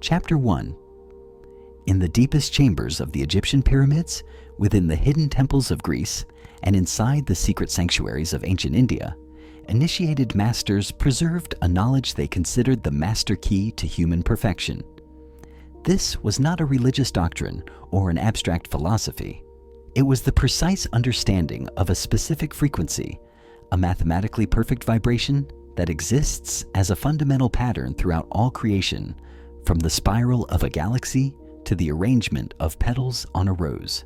Chapter 1. In the deepest chambers of the Egyptian pyramids, within the hidden temples of Greece, and inside the secret sanctuaries of ancient India, initiated masters preserved a knowledge they considered the master key to human perfection. This was not a religious doctrine or an abstract philosophy. It was the precise understanding of a specific frequency, a mathematically perfect vibration that exists as a fundamental pattern throughout all creation, from the spiral of a galaxy to the arrangement of petals on a rose.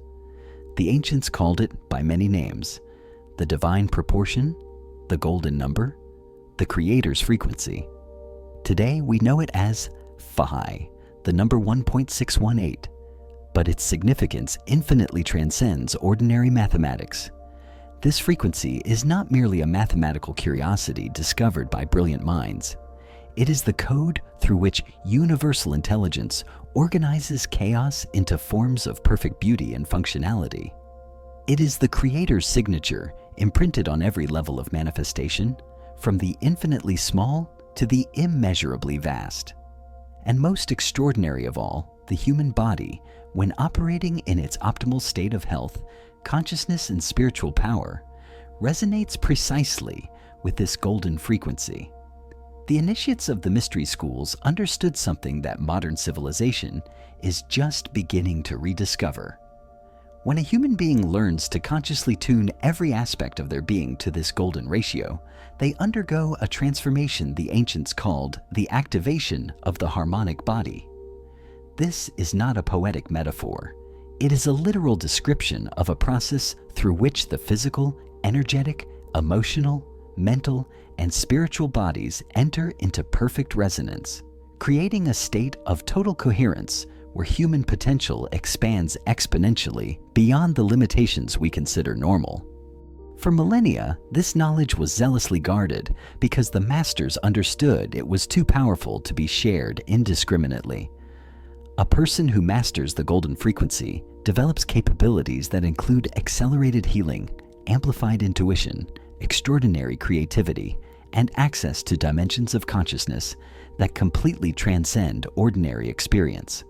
The ancients called it by many names: the divine proportion, the golden number, the creator's frequency. Today we know it as Phi, the number 1.618, but its significance infinitely transcends ordinary mathematics. This frequency is not merely a mathematical curiosity discovered by brilliant minds. It is the code through which universal intelligence organizes chaos into forms of perfect beauty and functionality. It is the Creator's signature imprinted on every level of manifestation, from the infinitely small to the immeasurably vast. And most extraordinary of all, the human body, when operating in its optimal state of health, consciousness, and spiritual power, resonates precisely with this golden frequency. The initiates of the mystery schools understood something that modern civilization is just beginning to rediscover. When a human being learns to consciously tune every aspect of their being to this golden ratio, they undergo a transformation the ancients called the activation of the harmonic body. This is not a poetic metaphor. It is a literal description of a process through which the physical, energetic, emotional, mental, and spiritual bodies enter into perfect resonance, creating a state of total coherence where human potential expands exponentially beyond the limitations we consider normal. For millennia, this knowledge was zealously guarded because the masters understood it was too powerful to be shared indiscriminately. A person who masters the golden frequency develops capabilities that include accelerated healing, amplified intuition, extraordinary creativity, and access to dimensions of consciousness that completely transcend ordinary experience.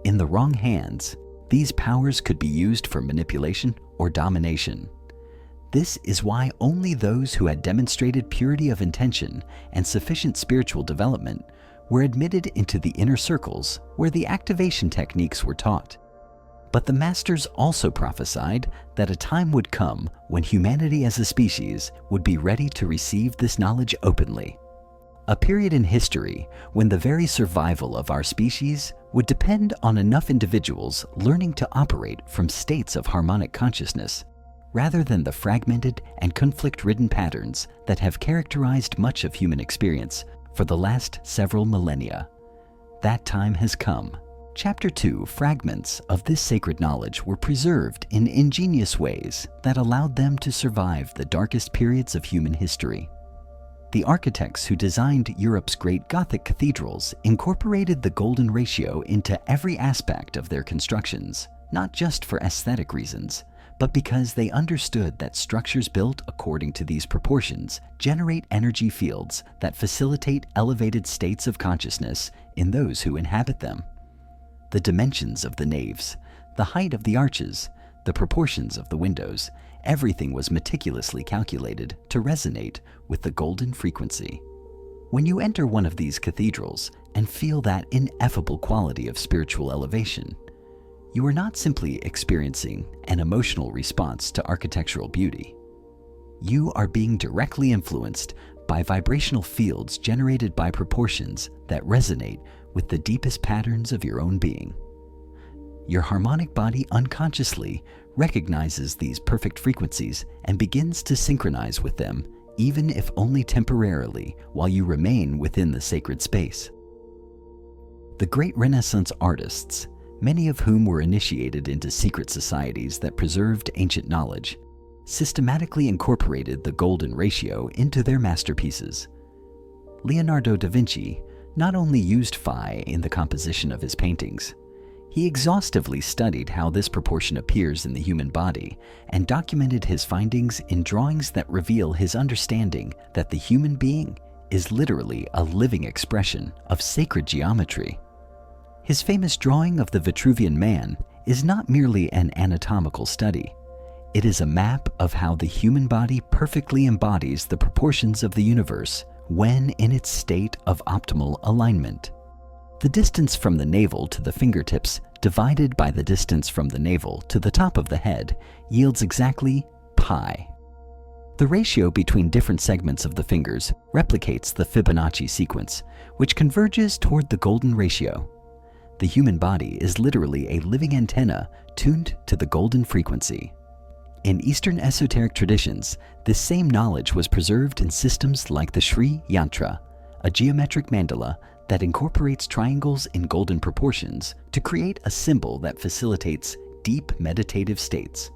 In the wrong hands, these powers could be used for manipulation or domination. This is why only those who had demonstrated purity of intention and sufficient spiritual development were admitted into the inner circles where the activation techniques were taught. But the masters also prophesied that a time would come when humanity as a species would be ready to receive this knowledge openly. A period in history when the very survival of our species would depend on enough individuals learning to operate from states of harmonic consciousness, rather than the fragmented and conflict-ridden patterns that have characterized much of human experience for the last several millennia. That time has come. Chapter 2 fragments of this sacred knowledge were preserved in ingenious ways that allowed them to survive the darkest periods of human history. The architects who designed Europe's great Gothic cathedrals incorporated the golden ratio into every aspect of their constructions, not just for aesthetic reasons, but because they understood that structures built according to these proportions generate energy fields that facilitate elevated states of consciousness in those who inhabit them. The dimensions of the naves, the height of the arches, the proportions of the windows, everything was meticulously calculated to resonate with the golden frequency. When you enter one of these cathedrals and feel that ineffable quality of spiritual elevation, you are not simply experiencing an emotional response to architectural beauty. You are being directly influenced by vibrational fields generated by proportions that resonate with the deepest patterns of your own being. Your harmonic body unconsciously recognizes these perfect frequencies and begins to synchronize with them, even if only temporarily, while you remain within the sacred space. The great Renaissance artists, many of whom were initiated into secret societies that preserved ancient knowledge, systematically incorporated the golden ratio into their masterpieces. Leonardo da Vinci not only used Phi in the composition of his paintings, he exhaustively studied how this proportion appears in the human body and documented his findings in drawings that reveal his understanding that the human being is literally a living expression of sacred geometry. His famous drawing of the Vitruvian Man is not merely an anatomical study. It is a map of how the human body perfectly embodies the proportions of the universe when in its state of optimal alignment. The distance from the navel to the fingertips divided by the distance from the navel to the top of the head yields exactly pi. The ratio between different segments of the fingers replicates the Fibonacci sequence, which converges toward the golden ratio. The human body is literally a living antenna tuned to the golden frequency. In Eastern esoteric traditions, this same knowledge was preserved in systems like the Sri Yantra, a geometric mandala that incorporates triangles in golden proportions to create a symbol that facilitates deep meditative states.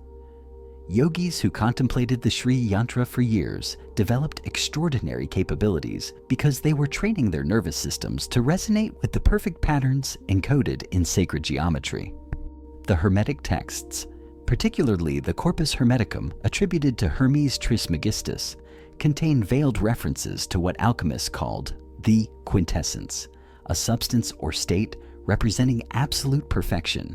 Yogis who contemplated the Sri Yantra for years developed extraordinary capabilities because they were training their nervous systems to resonate with the perfect patterns encoded in sacred geometry. The Hermetic texts, particularly the Corpus Hermeticum attributed to Hermes Trismegistus, contain veiled references to what alchemists called the quintessence, a substance or state representing absolute perfection.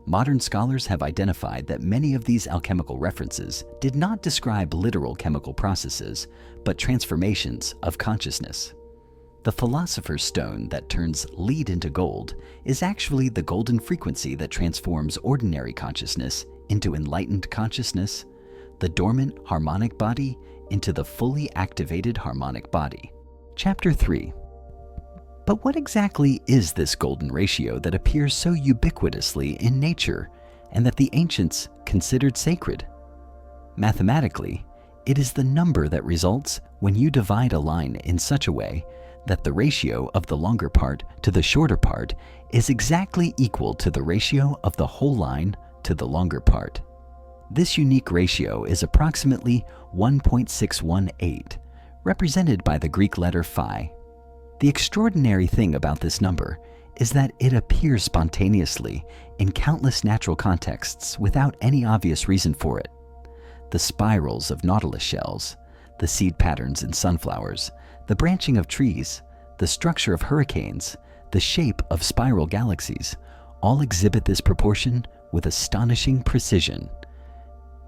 Modern scholars have identified that many of these alchemical references did not describe literal chemical processes, but transformations of consciousness. The philosopher's stone that turns lead into gold is actually the golden frequency that transforms ordinary consciousness into enlightened consciousness, the dormant harmonic body into the fully activated harmonic body. Chapter 3. But what exactly is this golden ratio that appears so ubiquitously in nature and that the ancients considered sacred? Mathematically, it is the number that results when you divide a line in such a way that the ratio of the longer part to the shorter part is exactly equal to the ratio of the whole line to the longer part. This unique ratio is approximately 1.618, represented by the Greek letter phi. The extraordinary thing about this number is that it appears spontaneously in countless natural contexts without any obvious reason for it. The spirals of nautilus shells, the seed patterns in sunflowers, the branching of trees, the structure of hurricanes, the shape of spiral galaxies, all exhibit this proportion with astonishing precision.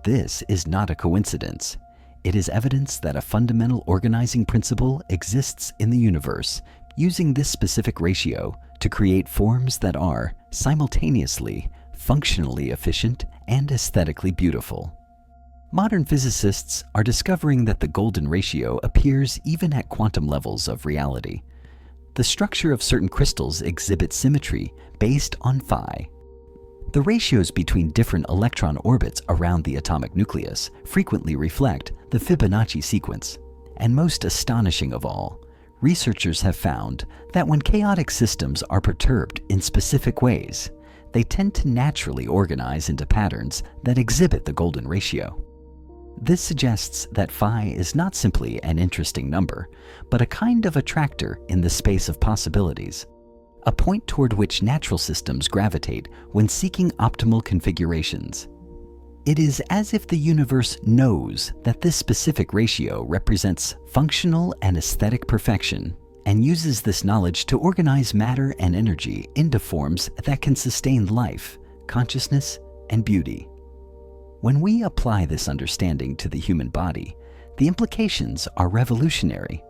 This is not a coincidence. It is evidence that a fundamental organizing principle exists in the universe, using this specific ratio to create forms that are simultaneously functionally efficient and aesthetically beautiful. Modern physicists are discovering that the golden ratio appears even at quantum levels of reality. The structure of certain crystals exhibits symmetry based on phi. The ratios between different electron orbits around the atomic nucleus frequently reflect the Fibonacci sequence. And most astonishing of all, researchers have found that when chaotic systems are perturbed in specific ways, they tend to naturally organize into patterns that exhibit the golden ratio. This suggests that phi is not simply an interesting number, but a kind of attractor in the space of possibilities, a point toward which natural systems gravitate when seeking optimal configurations. It is as if the universe knows that this specific ratio represents functional and aesthetic perfection, and uses this knowledge to organize matter and energy into forms that can sustain life, consciousness, and beauty. When we apply this understanding to the human body, the implications are revolutionary.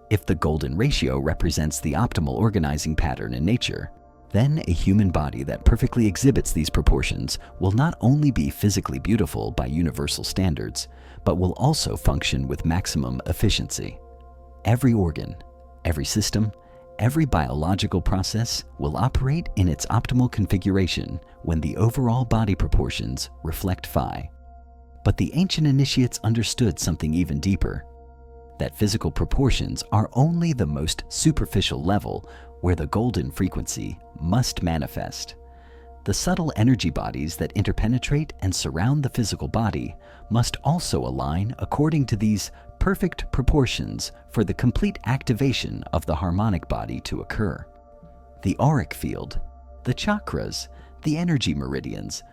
If the golden ratio represents the optimal organizing pattern in nature, then a human body that perfectly exhibits these proportions will not only be physically beautiful by universal standards, but will also function with maximum efficiency. Every organ, every system, every biological process will operate in its optimal configuration when the overall body proportions reflect phi. But the ancient initiates understood something even deeper, that physical proportions are only the most superficial level where the golden frequency must manifest. The subtle energy bodies that interpenetrate and surround the physical body must also align according to these perfect proportions for the complete activation of the harmonic body to occur. The auric field, the chakras, the energy meridians,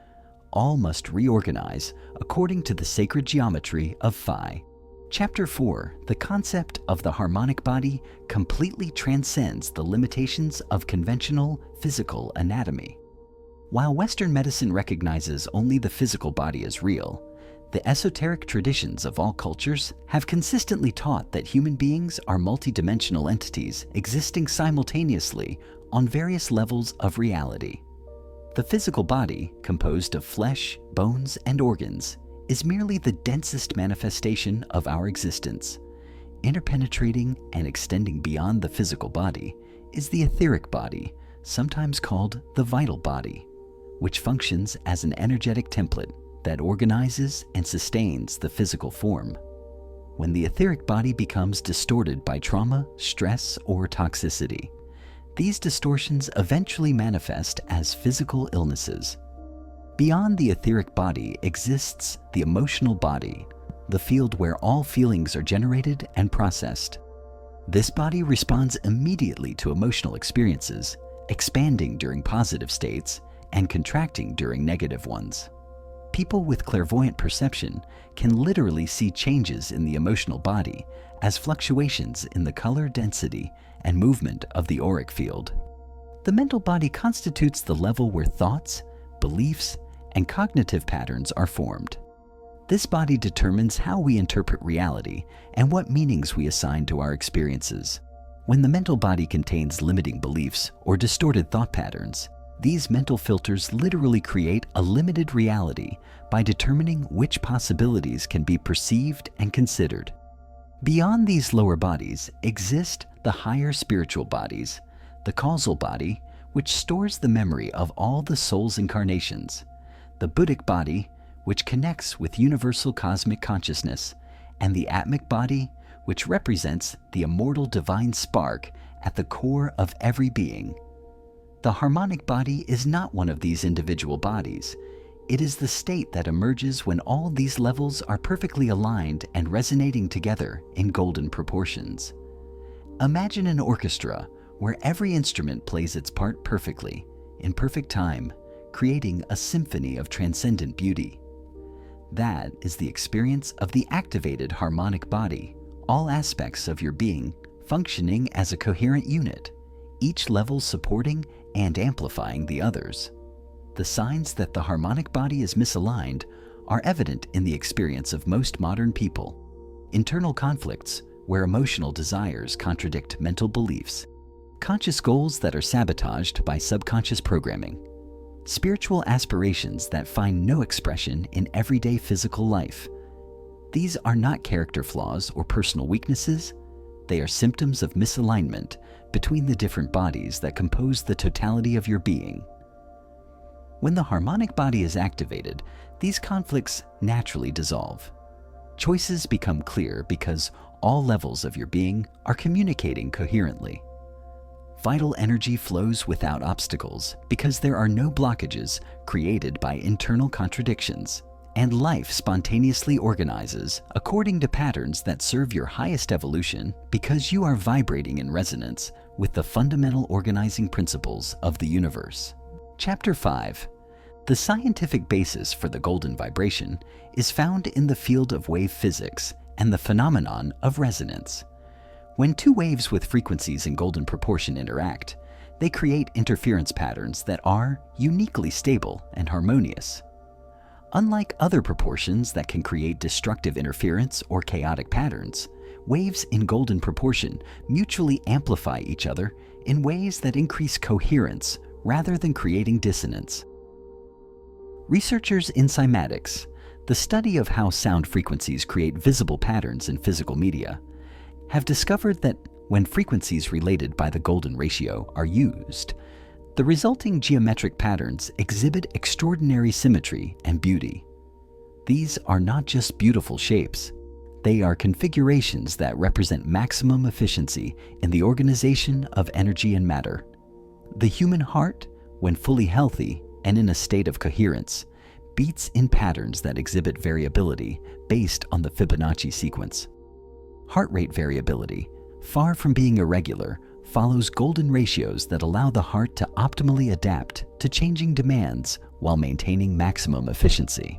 all must reorganize according to the sacred geometry of phi. Chapter 4, the concept of the harmonic body completely transcends the limitations of conventional physical anatomy. While Western medicine recognizes only the physical body as real, the esoteric traditions of all cultures have consistently taught that human beings are multidimensional entities existing simultaneously on various levels of reality. The physical body, composed of flesh, bones, and organs, is merely the densest manifestation of our existence. Interpenetrating and extending beyond the physical body is the etheric body, sometimes called the vital body, which functions as an energetic template that organizes and sustains the physical form. When the etheric body becomes distorted by trauma, stress, or toxicity, these distortions eventually manifest as physical illnesses. Beyond the etheric body exists the emotional body, the field where all feelings are generated and processed. This body responds immediately to emotional experiences, expanding during positive states and contracting during negative ones. People with clairvoyant perception can literally see changes in the emotional body as fluctuations in the color density and movement of the auric field. The mental body constitutes the level where thoughts, beliefs, and cognitive patterns are formed. This body determines how we interpret reality and what meanings we assign to our experiences. When the mental body contains limiting beliefs or distorted thought patterns, these mental filters literally create a limited reality by determining which possibilities can be perceived and considered. Beyond these lower bodies exist the higher spiritual bodies, the causal body, which stores the memory of all the soul's incarnations, the Buddhic body, which connects with universal cosmic consciousness, and the Atmic body, which represents the immortal divine spark at the core of every being. The harmonic body is not one of these individual bodies. It is the state that emerges when all these levels are perfectly aligned and resonating together in golden proportions. Imagine an orchestra where every instrument plays its part perfectly, in perfect time, creating a symphony of transcendent beauty. That is the experience of the activated harmonic body, all aspects of your being functioning as a coherent unit, each level supporting and amplifying the others. The signs that the harmonic body is misaligned are evident in the experience of most modern people. Internal conflicts where emotional desires contradict mental beliefs, conscious goals that are sabotaged by subconscious programming, spiritual aspirations that find no expression in everyday physical life. These are not character flaws or personal weaknesses. They are symptoms of misalignment between the different bodies that compose the totality of your being. When the harmonic body is activated, these conflicts naturally dissolve. Choices become clear because all levels of your being are communicating coherently. Vital energy flows without obstacles because there are no blockages created by internal contradictions, and life spontaneously organizes according to patterns that serve your highest evolution because you are vibrating in resonance with the fundamental organizing principles of the universe. Chapter 5. The scientific basis for the golden vibration is found in the field of wave physics and the phenomenon of resonance. When two waves with frequencies in golden proportion interact, they create interference patterns that are uniquely stable and harmonious. Unlike other proportions that can create destructive interference or chaotic patterns, waves in golden proportion mutually amplify each other in ways that increase coherence rather than creating dissonance. Researchers in cymatics, the study of how sound frequencies create visible patterns in physical media, have discovered that when frequencies related by the golden ratio are used, the resulting geometric patterns exhibit extraordinary symmetry and beauty. These are not just beautiful shapes, they are configurations that represent maximum efficiency in the organization of energy and matter. The human heart, when fully healthy and in a state of coherence, beats in patterns that exhibit variability based on the Fibonacci sequence. Heart rate variability, far from being irregular, follows golden ratios that allow the heart to optimally adapt to changing demands while maintaining maximum efficiency.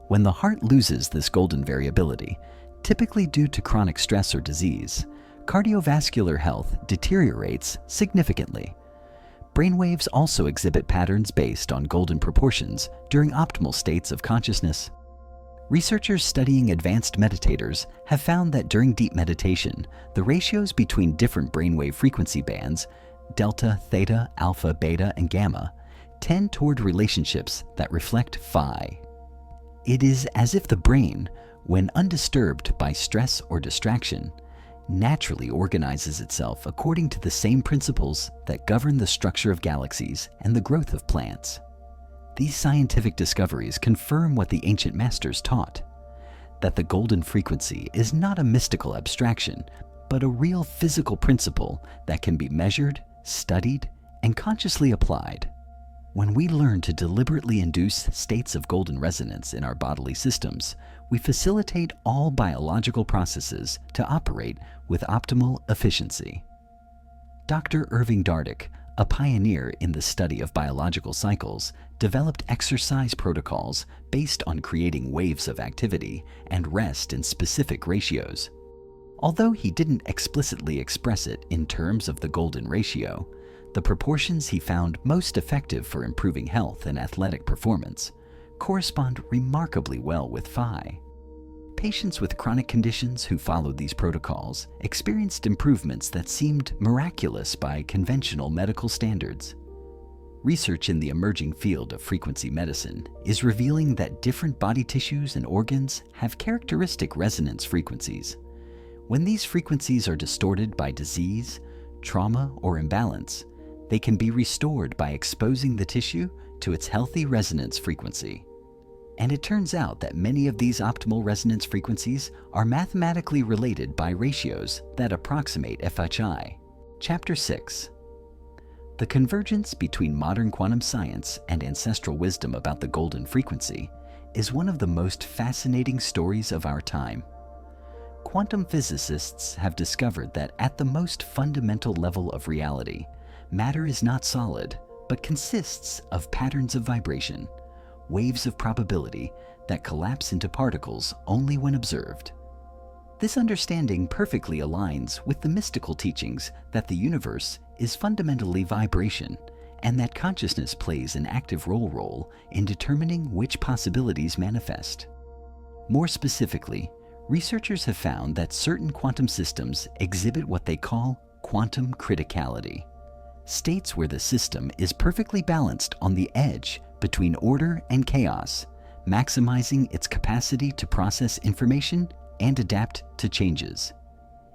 When the heart loses this golden variability, Typically due to chronic stress or disease, cardiovascular health deteriorates significantly. Brainwaves also exhibit patterns based on golden proportions during optimal states of consciousness. Researchers studying advanced meditators have found that during deep meditation, the ratios between different brainwave frequency bands, delta, theta, alpha, beta, and gamma, tend toward relationships that reflect phi. It is as if the brain, when undisturbed by stress or distraction, naturally organizes itself according to the same principles that govern the structure of galaxies and the growth of plants. These scientific discoveries confirm what the ancient masters taught, that the golden frequency is not a mystical abstraction, but a real physical principle that can be measured, studied, and consciously applied. When we learn to deliberately induce states of golden resonance in our bodily systems, we facilitate all biological processes to operate with optimal efficiency. Dr. Irving Dardick, a pioneer in the study of biological cycles, developed exercise protocols based on creating waves of activity and rest in specific ratios. Although he didn't explicitly express it in terms of the golden ratio, the proportions he found most effective for improving health and athletic performance correspond remarkably well with phi. Patients with chronic conditions who followed these protocols experienced improvements that seemed miraculous by conventional medical standards. Research in the emerging field of frequency medicine is revealing that different body tissues and organs have characteristic resonance frequencies. When these frequencies are distorted by disease, trauma, or imbalance, they can be restored by exposing the tissue to its healthy resonance frequency. And it turns out that many of these optimal resonance frequencies are mathematically related by ratios that approximate FHI. Chapter 6. The convergence between modern quantum science and ancestral wisdom about the golden frequency is one of the most fascinating stories of our time. Quantum physicists have discovered that at the most fundamental level of reality, matter is not solid, but consists of patterns of vibration, waves of probability that collapse into particles only when observed. This understanding perfectly aligns with the mystical teachings that the universe is fundamentally vibration and that consciousness plays an active role in determining which possibilities manifest. More specifically, researchers have found that certain quantum systems exhibit what they call quantum criticality, states where the system is perfectly balanced on the edge between order and chaos, maximizing its capacity to process information and adapt to changes.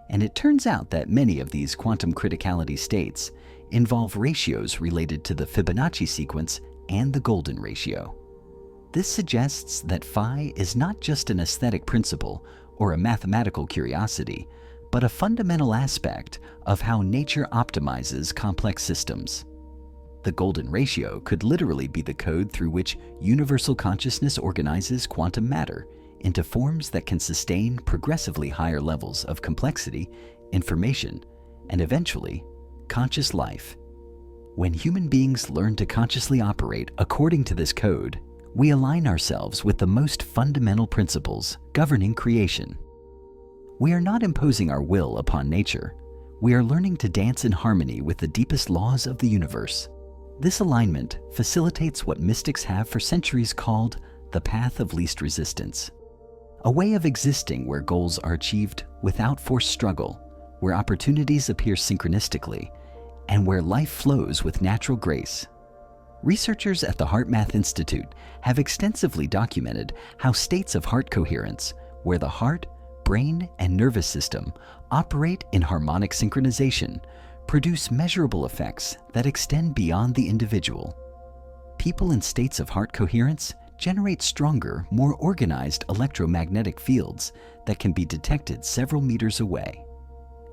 And it turns out that many of these quantum criticality states involve ratios related to the Fibonacci sequence and the golden ratio. This suggests that phi is not just an aesthetic principle or a mathematical curiosity, but a fundamental aspect of how nature optimizes complex systems. The golden ratio could literally be the code through which universal consciousness organizes quantum matter into forms that can sustain progressively higher levels of complexity, information, and eventually, conscious life. When human beings learn to consciously operate according to this code, we align ourselves with the most fundamental principles governing creation. We are not imposing our will upon nature. We are learning to dance in harmony with the deepest laws of the universe. This alignment facilitates what mystics have for centuries called the path of least resistance, a way of existing where goals are achieved without forced struggle, where opportunities appear synchronistically, and where life flows with natural grace. Researchers at the HeartMath Institute have extensively documented how states of heart coherence, where the heart, brain, and nervous system operate in harmonic synchronization, produce measurable effects that extend beyond the individual. People in states of heart coherence generate stronger, more organized electromagnetic fields that can be detected several meters away.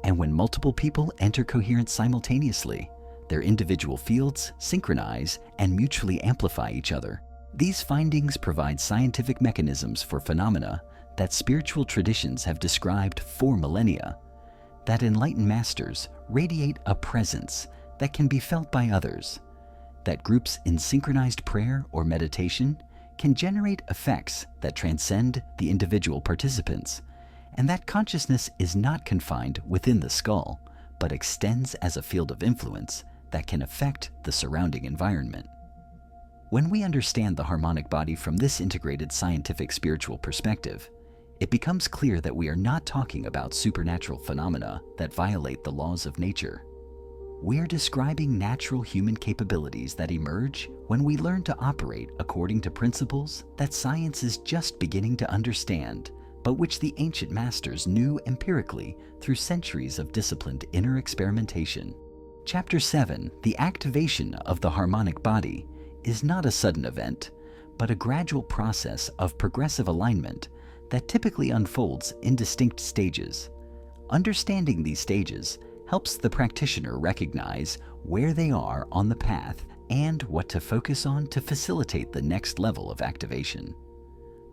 And when multiple people enter coherence simultaneously, their individual fields synchronize and mutually amplify each other. These findings provide scientific mechanisms for phenomena that spiritual traditions have described for millennia, that enlightened masters radiate a presence that can be felt by others, that groups in synchronized prayer or meditation can generate effects that transcend the individual participants, and that consciousness is not confined within the skull, but extends as a field of influence that can affect the surrounding environment. When we understand the harmonic body from this integrated scientific spiritual perspective, it becomes clear that we are not talking about supernatural phenomena that violate the laws of nature. We are describing natural human capabilities that emerge when we learn to operate according to principles that science is just beginning to understand, but which the ancient masters knew empirically through centuries of disciplined inner experimentation. Chapter 7, The Activation of the Harmonic Body, is not a sudden event, but a gradual process of progressive alignment that typically unfolds in distinct stages. Understanding these stages helps the practitioner recognize where they are on the path and what to focus on to facilitate the next level of activation.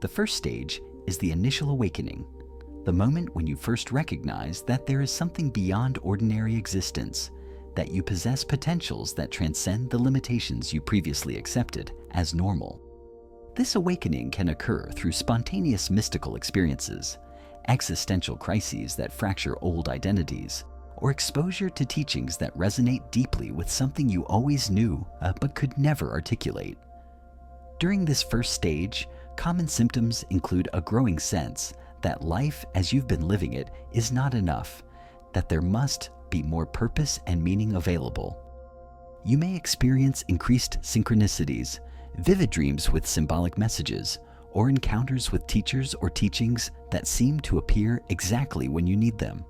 The first stage is the initial awakening, the moment when you first recognize that there is something beyond ordinary existence, that you possess potentials that transcend the limitations you previously accepted as normal. This awakening can occur through spontaneous mystical experiences, existential crises that fracture old identities, or exposure to teachings that resonate deeply with something you always knew but could never articulate. During this first stage, common symptoms include a growing sense that life as you've been living it is not enough, that there must be more purpose and meaning available. You may experience increased synchronicities, vivid dreams with symbolic messages, or encounters with teachers or teachings that seem to appear exactly when you need them.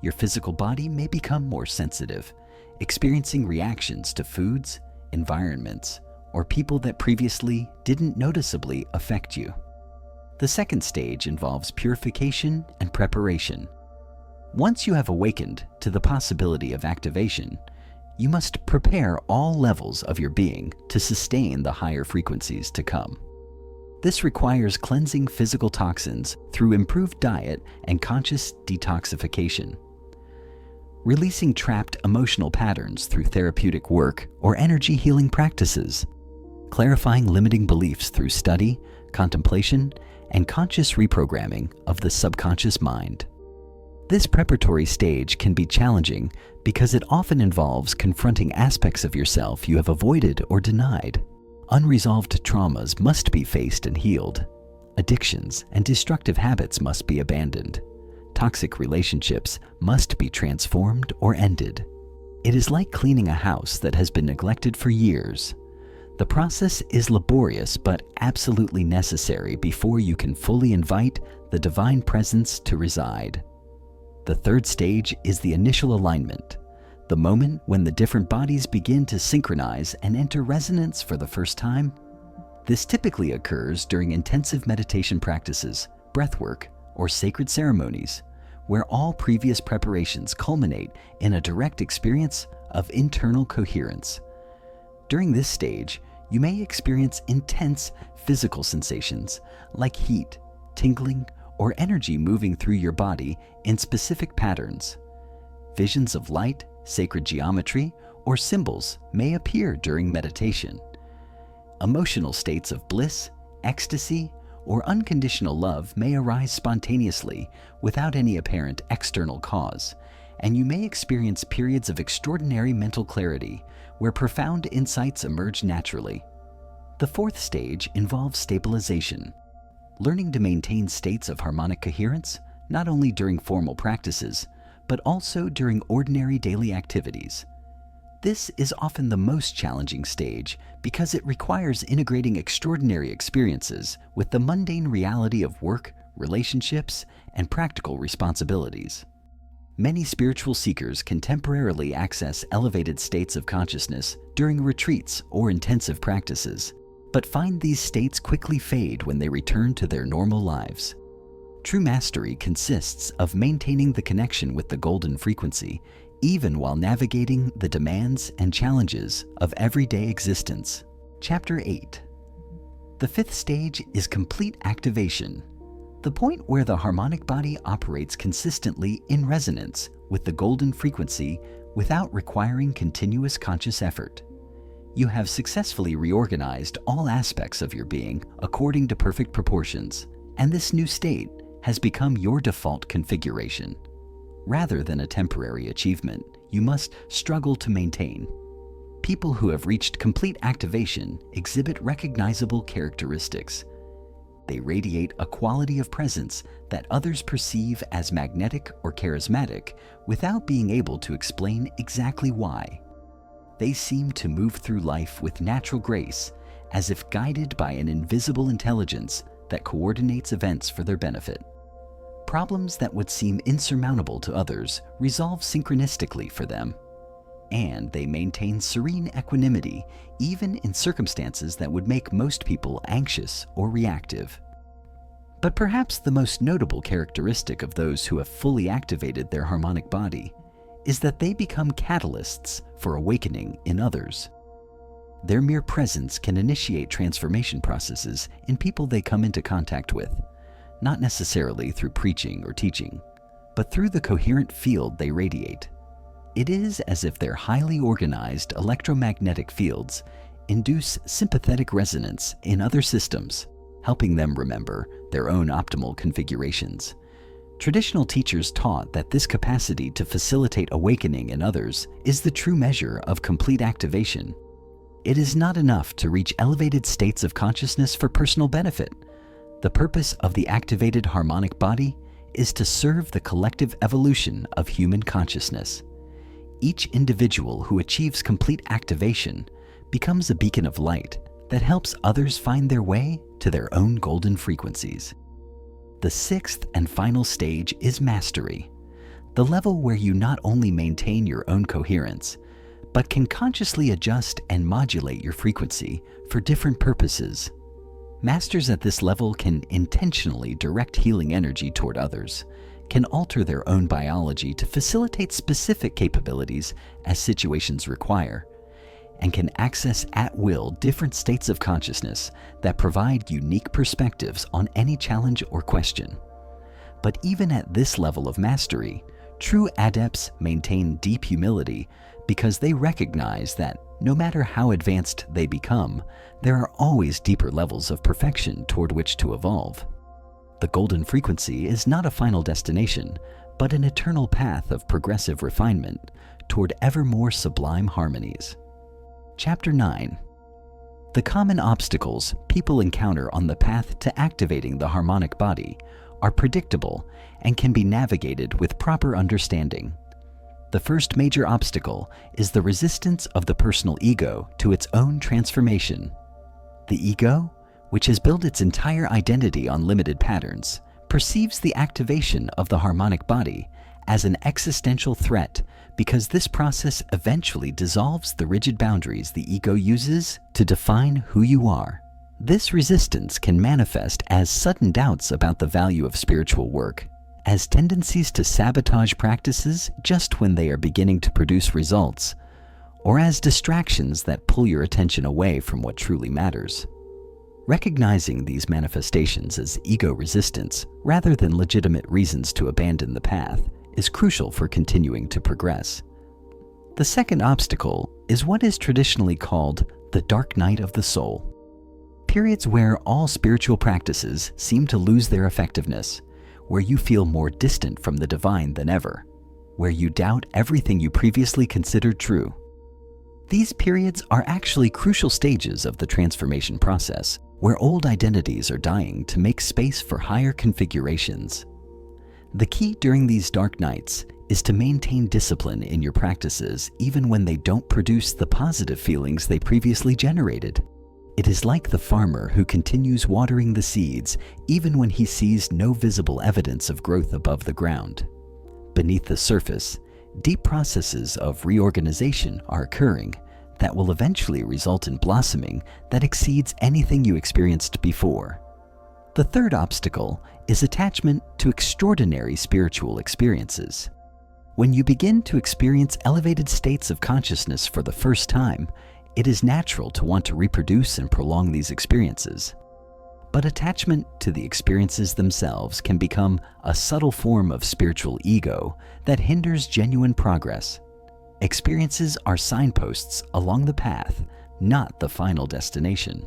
Your physical body may become more sensitive, experiencing reactions to foods, environments, or people that previously didn't noticeably affect you. The second stage involves purification and preparation. Once you have awakened to the possibility of activation, you must prepare all levels of your being to sustain the higher frequencies to come. This requires cleansing physical toxins through improved diet and conscious detoxification, releasing trapped emotional patterns through therapeutic work or energy healing practices, clarifying limiting beliefs through study, contemplation, and conscious reprogramming of the subconscious mind. This preparatory stage can be challenging because it often involves confronting aspects of yourself you have avoided or denied. Unresolved traumas must be faced and healed. Addictions and destructive habits must be abandoned. Toxic relationships must be transformed or ended. It is like cleaning a house that has been neglected for years. The process is laborious but absolutely necessary before you can fully invite the divine presence to reside. The third stage is the initial alignment, the moment when the different bodies begin to synchronize and enter resonance for the first time. This typically occurs during intensive meditation practices, breathwork, or sacred ceremonies, where all previous preparations culminate in a direct experience of internal coherence. During this stage, you may experience intense physical sensations like heat, tingling, or energy moving through your body in specific patterns. Visions of light, sacred geometry, or symbols may appear during meditation. Emotional states of bliss, ecstasy, or unconditional love may arise spontaneously without any apparent external cause, and you may experience periods of extraordinary mental clarity where profound insights emerge naturally. The fourth stage involves stabilization, learning to maintain states of harmonic coherence not only during formal practices, but also during ordinary daily activities. This is often the most challenging stage because it requires integrating extraordinary experiences with the mundane reality of work, relationships, and practical responsibilities. Many spiritual seekers can temporarily access elevated states of consciousness during retreats or intensive practices, but find these states quickly fade when they return to their normal lives. True mastery consists of maintaining the connection with the golden frequency, even while navigating the demands and challenges of everyday existence. Chapter 8. The fifth stage is complete activation, the point where the harmonic body operates consistently in resonance with the golden frequency without requiring continuous conscious effort. You have successfully reorganized all aspects of your being according to perfect proportions, and this new state has become your default configuration. Rather than a temporary achievement you must struggle to maintain. People who have reached complete activation exhibit recognizable characteristics. They radiate a quality of presence that others perceive as magnetic or charismatic without being able to explain exactly why. They seem to move through life with natural grace, as if guided by an invisible intelligence that coordinates events for their benefit. Problems that would seem insurmountable to others resolve synchronistically for them, and they maintain serene equanimity even in circumstances that would make most people anxious or reactive. But perhaps the most notable characteristic of those who have fully activated their harmonic body is that they become catalysts for awakening in others. Their mere presence can initiate transformation processes in people they come into contact with, not necessarily through preaching or teaching, but through the coherent field they radiate. It is as if their highly organized electromagnetic fields induce sympathetic resonance in other systems, helping them remember their own optimal configurations. Traditional teachers taught that this capacity to facilitate awakening in others is the true measure of complete activation. It is not enough to reach elevated states of consciousness for personal benefit. The purpose of the activated harmonic body is to serve the collective evolution of human consciousness. Each individual who achieves complete activation becomes a beacon of light that helps others find their way to their own golden frequencies. The sixth and final stage is mastery, the level where you not only maintain your own coherence, but can consciously adjust and modulate your frequency for different purposes. Masters at this level can intentionally direct healing energy toward others, can alter their own biology to facilitate specific capabilities as situations require, and can access at will different states of consciousness that provide unique perspectives on any challenge or question. But even at this level of mastery, true adepts maintain deep humility because they recognize that no matter how advanced they become, there are always deeper levels of perfection toward which to evolve. The golden frequency is not a final destination, but an eternal path of progressive refinement toward ever more sublime harmonies. Chapter 9. The common obstacles people encounter on the path to activating the harmonic body are predictable and can be navigated with proper understanding. The first major obstacle is the resistance of the personal ego to its own transformation. The ego, which has built its entire identity on limited patterns, perceives the activation of the harmonic body as an existential threat because this process eventually dissolves the rigid boundaries the ego uses to define who you are. This resistance can manifest as sudden doubts about the value of spiritual work, as tendencies to sabotage practices just when they are beginning to produce results, or as distractions that pull your attention away from what truly matters. Recognizing these manifestations as ego resistance rather than legitimate reasons to abandon the path is crucial for continuing to progress. The second obstacle is what is traditionally called the dark night of the soul. Periods where all spiritual practices seem to lose their effectiveness, where you feel more distant from the divine than ever, where you doubt everything you previously considered true. These periods are actually crucial stages of the transformation process, where old identities are dying to make space for higher configurations. The key during these dark nights is to maintain discipline in your practices even when they don't produce the positive feelings they previously generated. It is like the farmer who continues watering the seeds even when he sees no visible evidence of growth above the ground. Beneath the surface, deep processes of reorganization are occurring that will eventually result in blossoming that exceeds anything you experienced before. The third obstacle is attachment to extraordinary spiritual experiences. When you begin to experience elevated states of consciousness for the first time, it is natural to want to reproduce and prolong these experiences. But attachment to the experiences themselves can become a subtle form of spiritual ego that hinders genuine progress. Experiences are signposts along the path, not the final destination.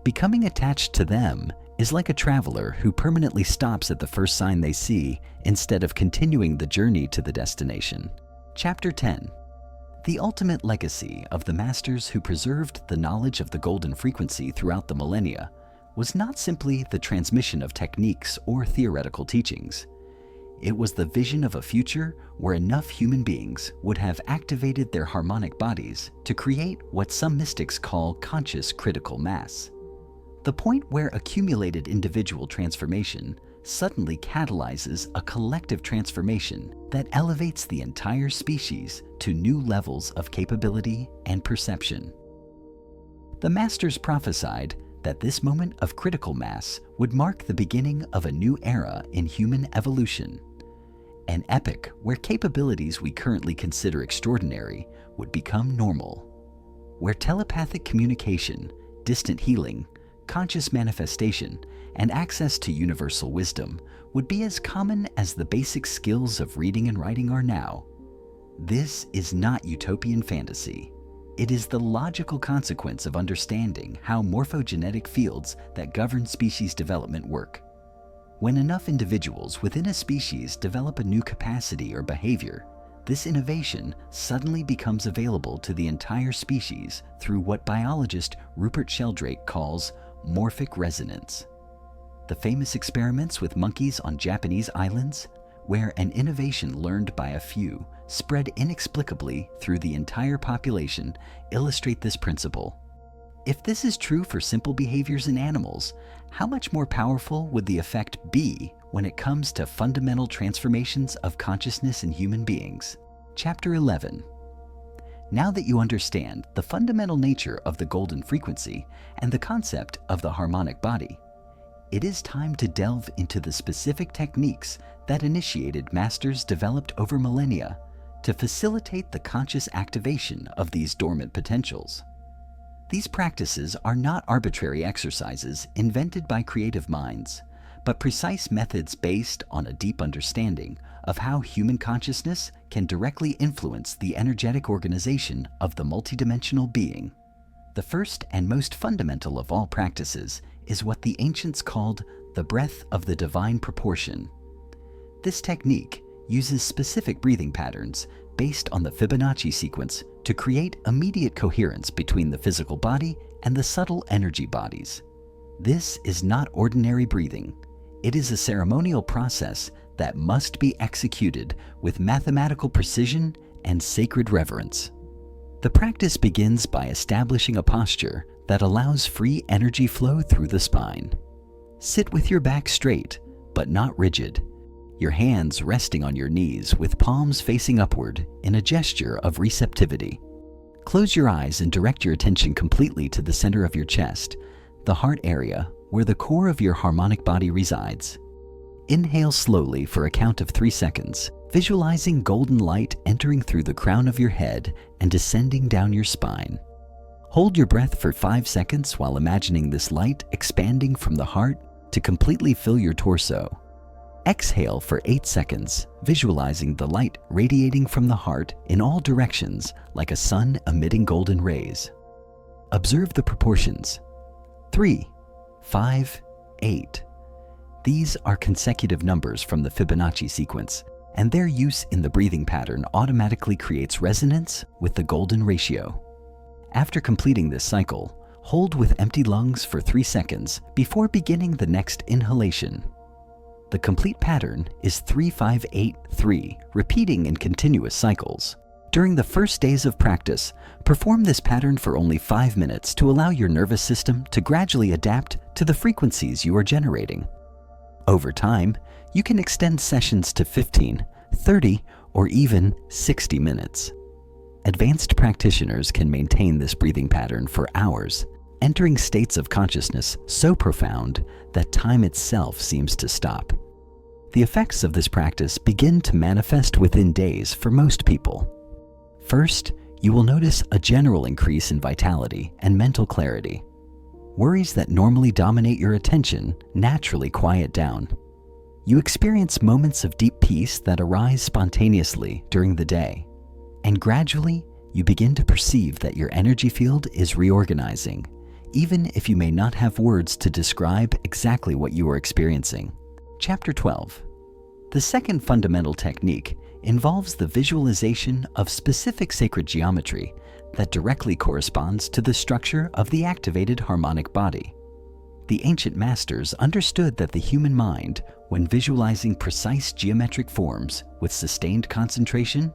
Becoming attached to them is like a traveler who permanently stops at the first sign they see instead of continuing the journey to the destination. Chapter 10. The ultimate legacy of the masters who preserved the knowledge of the golden frequency throughout the millennia was not simply the transmission of techniques or theoretical teachings. It was the vision of a future where enough human beings would have activated their harmonic bodies to create what some mystics call conscious critical mass. The point where accumulated individual transformation suddenly catalyzes a collective transformation that elevates the entire species to new levels of capability and perception. The masters prophesied that this moment of critical mass would mark the beginning of a new era in human evolution, an epoch where capabilities we currently consider extraordinary would become normal, where telepathic communication, distant healing, conscious manifestation, and access to universal wisdom would be as common as the basic skills of reading and writing are now. This is not utopian fantasy. It is the logical consequence of understanding how morphogenetic fields that govern species development work. When enough individuals within a species develop a new capacity or behavior, this innovation suddenly becomes available to the entire species through what biologist Rupert Sheldrake calls morphic resonance. The famous experiments with monkeys on Japanese islands, where an innovation learned by a few spread inexplicably through the entire population, illustrate this principle. If this is true for simple behaviors in animals, how much more powerful would the effect be when it comes to fundamental transformations of consciousness in human beings? Chapter 11. Now that you understand the fundamental nature of the golden frequency and the concept of the harmonic body, it is time to delve into the specific techniques that initiated masters developed over millennia to facilitate the conscious activation of these dormant potentials. These practices are not arbitrary exercises invented by creative minds, but precise methods based on a deep understanding of how human consciousness can directly influence the energetic organization of the multidimensional being. The first and most fundamental of all practices is what the ancients called the breath of the divine proportion. This technique uses specific breathing patterns based on the Fibonacci sequence to create immediate coherence between the physical body and the subtle energy bodies. This is not ordinary breathing. It is a ceremonial process that must be executed with mathematical precision and sacred reverence. The practice begins by establishing a posture that allows free energy flow through the spine. Sit with your back straight, but not rigid, your hands resting on your knees with palms facing upward in a gesture of receptivity. Close your eyes and direct your attention completely to the center of your chest, the heart area where the core of your harmonic body resides. Inhale slowly for a count of 3 seconds, visualizing golden light entering through the crown of your head and descending down your spine. Hold your breath for 5 seconds while imagining this light expanding from the heart to completely fill your torso. Exhale for 8 seconds, visualizing the light radiating from the heart in all directions like a sun emitting golden rays. Observe the proportions. 3, 5, 8. These are consecutive numbers from the Fibonacci sequence, and their use in the breathing pattern automatically creates resonance with the golden ratio. After completing this cycle, hold with empty lungs for 3 seconds before beginning the next inhalation. The complete pattern is 3-5-8-3, repeating in continuous cycles. During the first days of practice, perform this pattern for only 5 minutes to allow your nervous system to gradually adapt to the frequencies you are generating. Over time, you can extend sessions to 15, 30, or even 60 minutes. Advanced practitioners can maintain this breathing pattern for hours, entering states of consciousness so profound that time itself seems to stop. The effects of this practice begin to manifest within days for most people. First, you will notice a general increase in vitality and mental clarity. Worries that normally dominate your attention naturally quiet down. You experience moments of deep peace that arise spontaneously during the day, and gradually you begin to perceive that your energy field is reorganizing, even if you may not have words to describe exactly what you are experiencing. Chapter 12. The second fundamental technique involves the visualization of specific sacred geometry that directly corresponds to the structure of the activated harmonic body. The ancient masters understood that the human mind, when visualizing precise geometric forms with sustained concentration,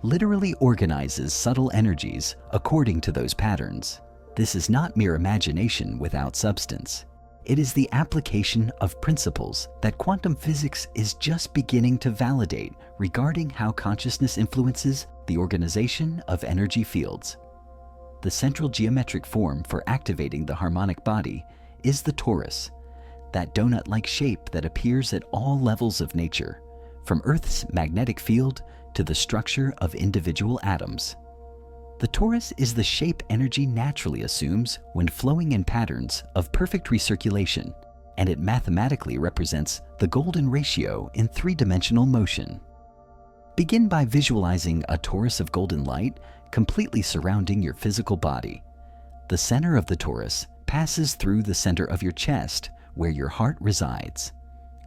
literally organizes subtle energies according to those patterns. This is not mere imagination without substance. It is the application of principles that quantum physics is just beginning to validate regarding how consciousness influences the organization of energy fields. The central geometric form for activating the harmonic body is the torus, that donut-like shape that appears at all levels of nature, from Earth's magnetic field to the structure of individual atoms. The torus is the shape energy naturally assumes when flowing in patterns of perfect recirculation, and it mathematically represents the golden ratio in three-dimensional motion. Begin by visualizing a torus of golden light completely surrounding your physical body. The center of the torus passes through the center of your chest, where your heart resides.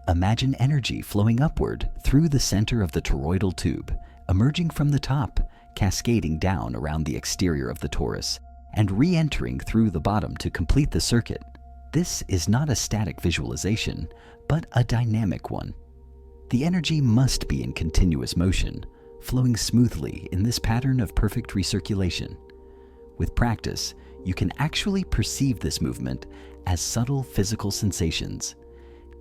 Imagine energy flowing upward through the center of the toroidal tube, emerging from the top, cascading down around the exterior of the torus, and re-entering through the bottom to complete the circuit. This is not a static visualization, but a dynamic one. The energy must be in continuous motion, flowing smoothly in this pattern of perfect recirculation. With practice, you can actually perceive this movement as subtle physical sensations: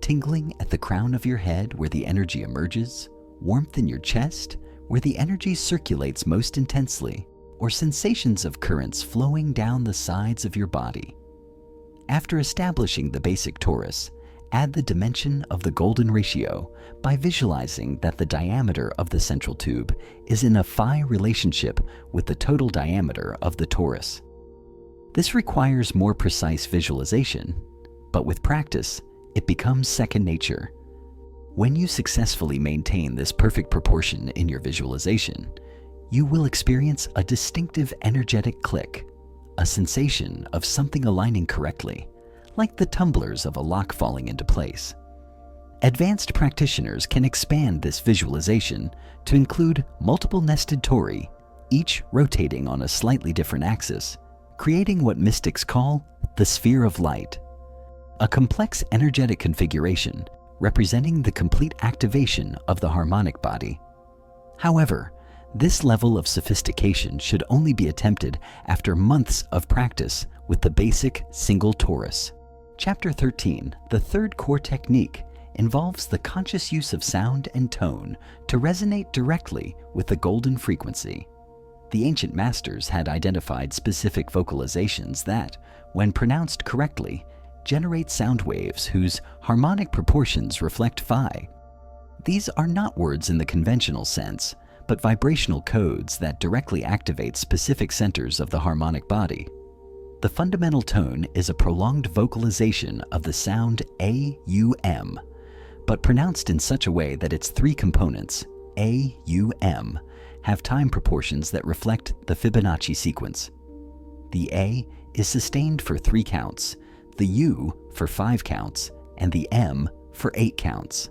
tingling at the crown of your head where the energy emerges, warmth in your chest where the energy circulates most intensely, or sensations of currents flowing down the sides of your body. After establishing the basic torus, add the dimension of the golden ratio by visualizing that the diameter of the central tube is in a phi relationship with the total diameter of the torus. This requires more precise visualization, but with practice, it becomes second nature. When you successfully maintain this perfect proportion in your visualization, you will experience a distinctive energetic click, a sensation of something aligning correctly, like the tumblers of a lock falling into place. Advanced practitioners can expand this visualization to include multiple nested tori, each rotating on a slightly different axis, creating what mystics call the sphere of light, a complex energetic configuration representing the complete activation of the harmonic body. However, this level of sophistication should only be attempted after months of practice with the basic single torus. Chapter 13, the third core technique, involves the conscious use of sound and tone to resonate directly with the golden frequency. The ancient masters had identified specific vocalizations that, when pronounced correctly, generate sound waves whose harmonic proportions reflect phi. These are not words in the conventional sense, but vibrational codes that directly activate specific centers of the harmonic body. The fundamental tone is a prolonged vocalization of the sound A-U-M, but pronounced in such a way that its three components, A-U-M, have time proportions that reflect the Fibonacci sequence. The A is sustained for 3 counts, the U for 5 counts, and the M for 8 counts.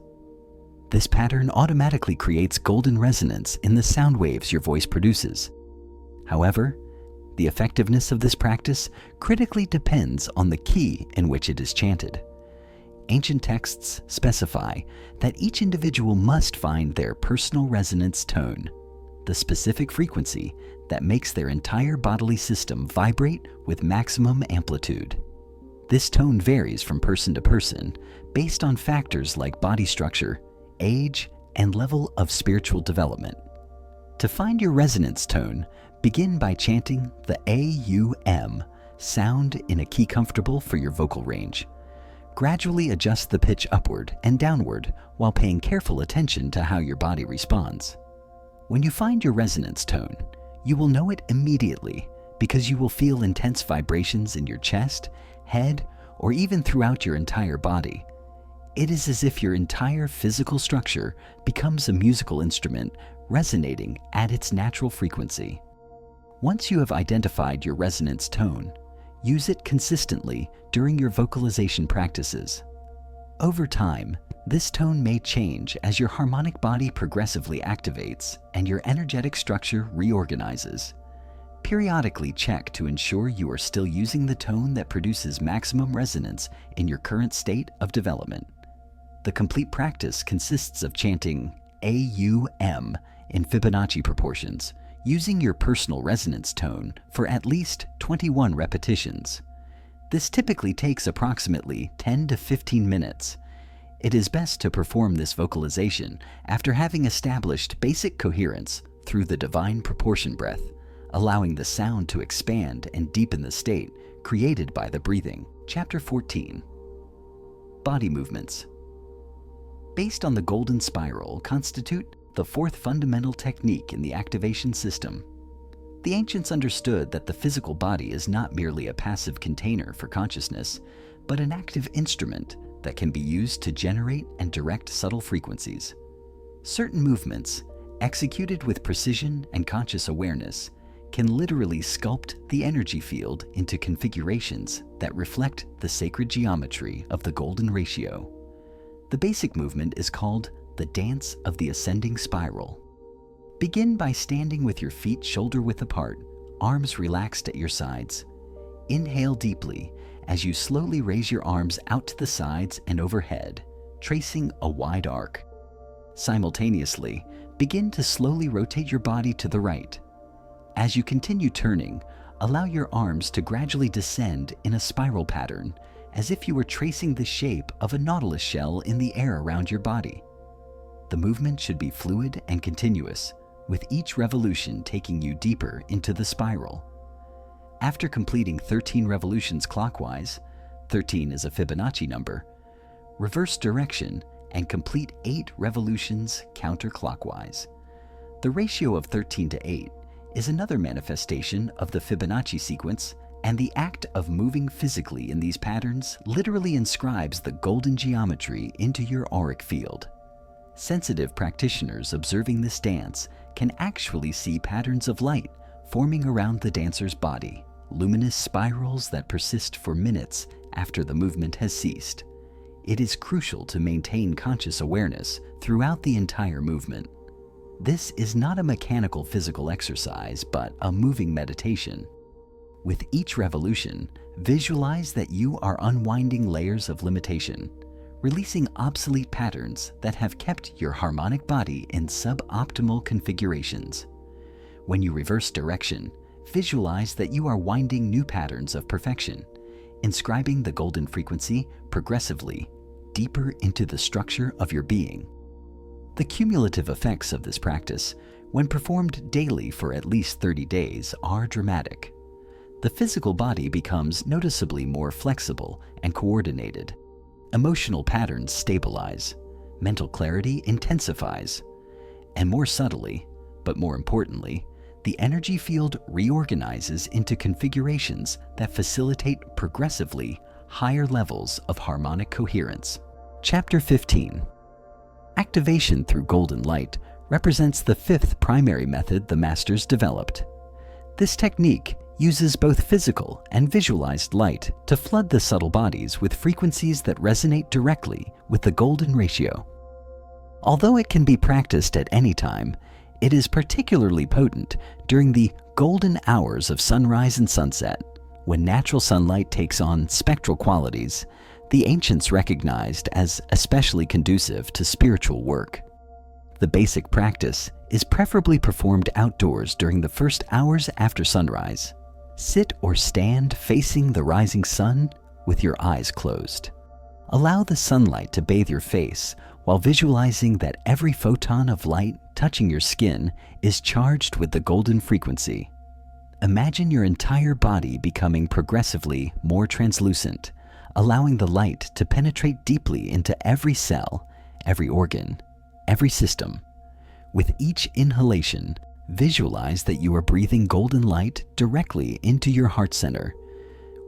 This pattern automatically creates golden resonance in the sound waves your voice produces. However, the effectiveness of this practice critically depends on the key in which it is chanted. Ancient texts specify that each individual must find their personal resonance tone, the specific frequency that makes their entire bodily system vibrate with maximum amplitude. This tone varies from person to person based on factors like body structure, age, and level of spiritual development. To find your resonance tone, begin by chanting the A-U-M sound in a key comfortable for your vocal range. Gradually adjust the pitch upward and downward while paying careful attention to how your body responds. When you find your resonance tone, you will know it immediately because you will feel intense vibrations in your chest, head, or even throughout your entire body. It is as if your entire physical structure becomes a musical instrument resonating at its natural frequency. Once you have identified your resonance tone, Use it consistently during your vocalization practices. Over time, this tone may change as your harmonic body progressively activates and your energetic structure reorganizes. Periodically check to ensure you are still using the tone that produces maximum resonance in your current state of development. The complete practice consists of chanting AUM in Fibonacci proportions, using your personal resonance tone for at least 21 repetitions. This typically takes approximately 10 to 15 minutes. It is best to perform this vocalization after having established basic coherence through the divine proportion breath, allowing the sound to expand and deepen the state created by the breathing. Chapter 14. Body movements. Based on the golden spiral, constitute the fourth fundamental technique in the activation system. The ancients understood that the physical body is not merely a passive container for consciousness, but an active instrument that can be used to generate and direct subtle frequencies. Certain movements, executed with precision and conscious awareness, can literally sculpt the energy field into configurations that reflect the sacred geometry of the golden ratio. The basic movement is called the dance of the ascending spiral. Begin by standing with your feet shoulder-width apart, arms relaxed at your sides. Inhale deeply as you slowly raise your arms out to the sides and overhead, tracing a wide arc. Simultaneously, begin to slowly rotate your body to the right. As you continue turning, allow your arms to gradually descend in a spiral pattern, as if you were tracing the shape of a nautilus shell in the air around your body. The movement should be fluid and continuous, with each revolution taking you deeper into the spiral. After completing 13 revolutions clockwise, 13 is a Fibonacci number, reverse direction and complete 8 revolutions counterclockwise. The ratio of 13 to 8 is another manifestation of the Fibonacci sequence, and the act of moving physically in these patterns literally inscribes the golden geometry into your auric field. Sensitive practitioners observing this dance can actually see patterns of light forming around the dancer's body, luminous spirals that persist for minutes after the movement has ceased. It is crucial to maintain conscious awareness throughout the entire movement. This is not a mechanical physical exercise, but a moving meditation. With each revolution, visualize that you are unwinding layers of limitation, releasing obsolete patterns that have kept your harmonic body in suboptimal configurations. When you reverse direction, visualize that you are winding new patterns of perfection, inscribing the golden frequency progressively deeper into the structure of your being. The cumulative effects of this practice, when performed daily for at least 30 days, are dramatic. The physical body becomes noticeably more flexible and coordinated. Emotional patterns stabilize, mental clarity intensifies, and more subtly, but more importantly, the energy field reorganizes into configurations that facilitate progressively higher levels of harmonic coherence. Chapter 15. Activation through golden light represents the fifth primary method the masters developed. This technique uses both physical and visualized light to flood the subtle bodies with frequencies that resonate directly with the golden ratio. Although it can be practiced at any time, it is particularly potent during the golden hours of sunrise and sunset, when natural sunlight takes on spectral qualities the ancients recognized as especially conducive to spiritual work. The basic practice is preferably performed outdoors during the first hours after sunrise. Sit or stand facing the rising sun with your eyes closed. Allow the sunlight to bathe your face while visualizing that every photon of light touching your skin is charged with the golden frequency. Imagine your entire body becoming progressively more translucent, allowing the light to penetrate deeply into every cell, every organ, every system. With each inhalation, visualize that you are breathing golden light directly into your heart center.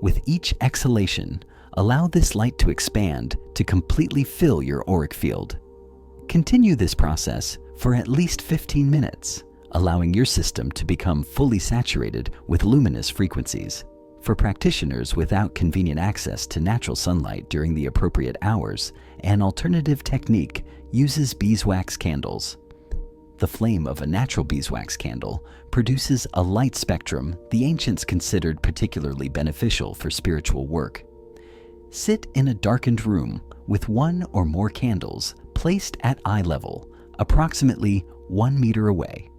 With each exhalation, allow this light to expand to completely fill your auric field. Continue this process for at least 15 minutes, allowing your system to become fully saturated with luminous frequencies. For practitioners without convenient access to natural sunlight during the appropriate hours, an alternative technique uses beeswax candles. The flame of a natural beeswax candle produces a light spectrum the ancients considered particularly beneficial for spiritual work. Sit in a darkened room with one or more candles placed at eye level, approximately 1 meter away.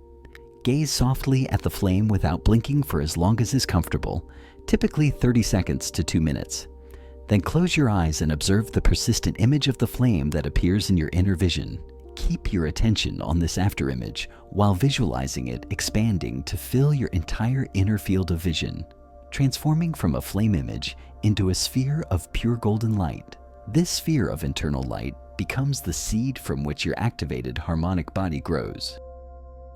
Gaze softly at the flame without blinking for as long as is comfortable, typically 30 seconds to 2 minutes. Then close your eyes and observe the persistent image of the flame that appears in your inner vision. Keep your attention on this afterimage while visualizing it expanding to fill your entire inner field of vision, transforming from a flame image into a sphere of pure golden light. This sphere of internal light becomes the seed from which your activated harmonic body grows.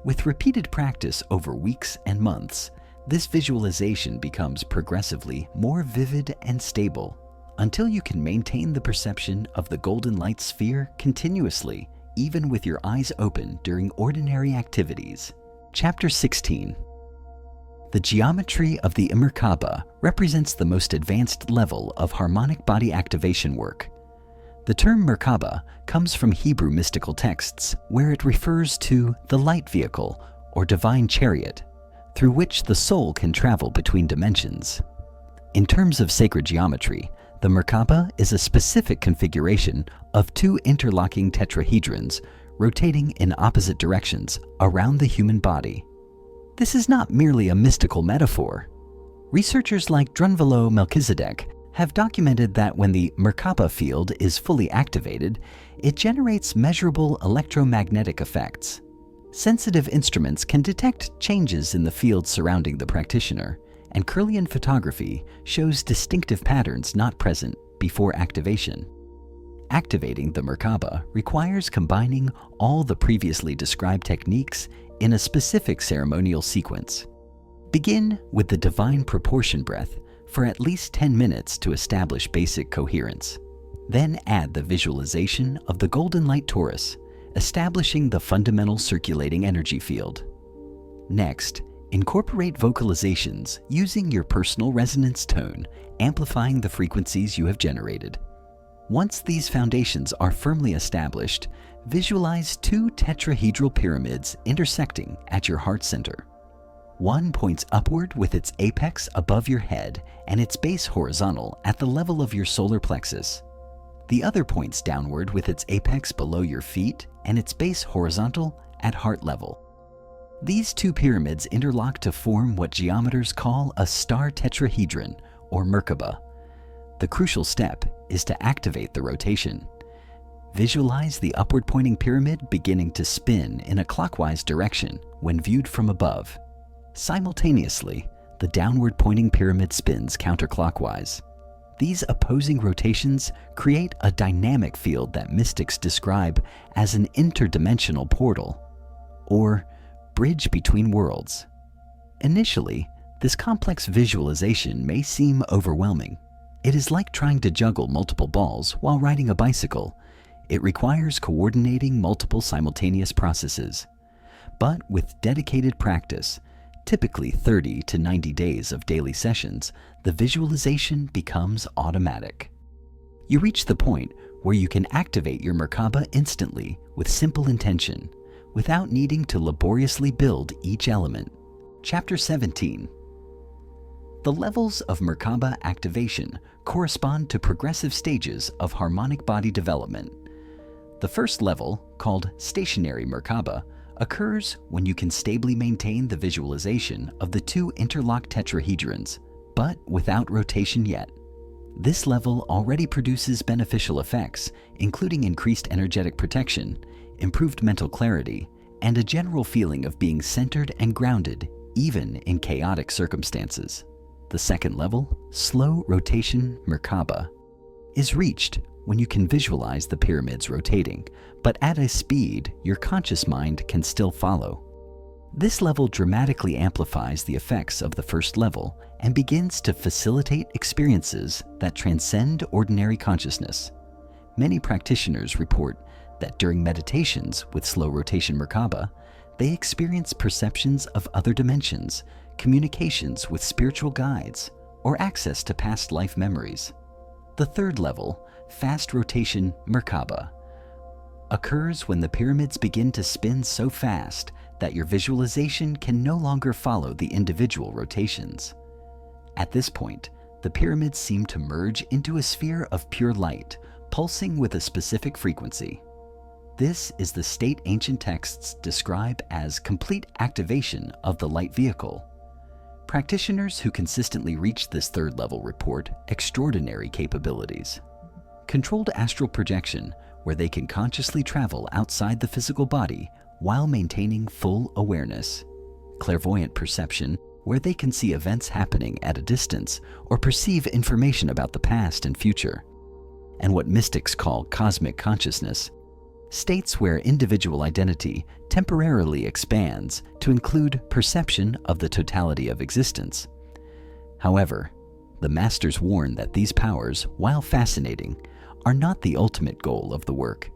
With repeated practice over weeks and months, this visualization becomes progressively more vivid and stable until you can maintain the perception of the golden light sphere continuously, even with your eyes open during ordinary activities. Chapter 16. The geometry of the Merkaba represents the most advanced level of harmonic body activation work. The term Merkaba comes from Hebrew mystical texts, where it refers to the light vehicle or divine chariot, through which the soul can travel between dimensions. In terms of sacred geometry, the Merkaba is a specific configuration of two interlocking tetrahedrons rotating in opposite directions around the human body. This is not merely a mystical metaphor. Researchers like Drunvalo Melchizedek have documented that when the Merkaba field is fully activated, it generates measurable electromagnetic effects. Sensitive instruments can detect changes in the field surrounding the practitioner, and Kirlian photography shows distinctive patterns not present before activation. Activating the Merkaba requires combining all the previously described techniques in a specific ceremonial sequence. Begin with the divine proportion breath for at least 10 minutes to establish basic coherence. Then add the visualization of the golden light torus, establishing the fundamental circulating energy field. Next, incorporate vocalizations using your personal resonance tone, amplifying the frequencies you have generated. Once these foundations are firmly established, visualize two tetrahedral pyramids intersecting at your heart center. One points upward with its apex above your head and its base horizontal at the level of your solar plexus. The other points downward with its apex below your feet and its base horizontal at heart level. These two pyramids interlock to form what geometers call a star tetrahedron, or Merkaba. The crucial step is to activate the rotation. Visualize the upward pointing pyramid beginning to spin in a clockwise direction when viewed from above. Simultaneously, the downward pointing pyramid spins counterclockwise. These opposing rotations create a dynamic field that mystics describe as an interdimensional portal, or bridge between worlds. Initially, this complex visualization may seem overwhelming. It is like trying to juggle multiple balls while riding a bicycle. It requires coordinating multiple simultaneous processes. But with dedicated practice, typically 30 to 90 days of daily sessions, the visualization becomes automatic. You reach the point where you can activate your Merkaba instantly with simple intention, without needing to laboriously build each element. Chapter 17. The levels of Merkaba activation correspond to progressive stages of harmonic body development. The first level, called stationary Merkaba, occurs when you can stably maintain the visualization of the two interlocked tetrahedrons, but without rotation yet. This level already produces beneficial effects, including increased energetic protection, improved mental clarity, and a general feeling of being centered and grounded, even in chaotic circumstances. The second level, slow rotation Merkaba, is reached when you can visualize the pyramids rotating, but at a speed your conscious mind can still follow. This level dramatically amplifies the effects of the first level and begins to facilitate experiences that transcend ordinary consciousness. Many practitioners report that during meditations with slow rotation Merkaba, they experience perceptions of other dimensions, communications with spiritual guides, or access to past life memories. The third level, fast rotation Merkaba, occurs when the pyramids begin to spin so fast that your visualization can no longer follow the individual rotations. At this point, the pyramids seem to merge into a sphere of pure light, pulsing with a specific frequency. This is the state ancient texts describe as complete activation of the light vehicle. Practitioners who consistently reach this third level report extraordinary capabilities. Controlled astral projection, where they can consciously travel outside the physical body while maintaining full awareness. Clairvoyant perception, where they can see events happening at a distance or perceive information about the past and future. And what mystics call cosmic consciousness, states where individual identity temporarily expands to include perception of the totality of existence. However, the masters warn that these powers, while fascinating, are not the ultimate goal of the work.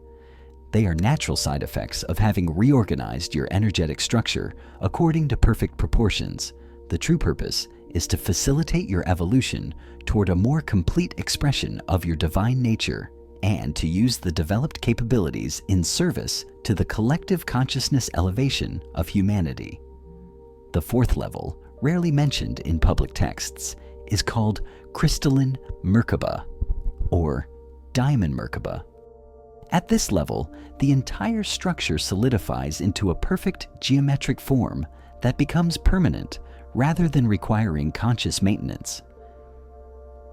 They are natural side effects of having reorganized your energetic structure according to perfect proportions. The true purpose is to facilitate your evolution toward a more complete expression of your divine nature and to use the developed capabilities in service to the collective consciousness elevation of humanity. The fourth level, rarely mentioned in public texts, is called crystalline Merkaba or diamond Merkaba. At this level, the entire structure solidifies into a perfect geometric form that becomes permanent rather than requiring conscious maintenance.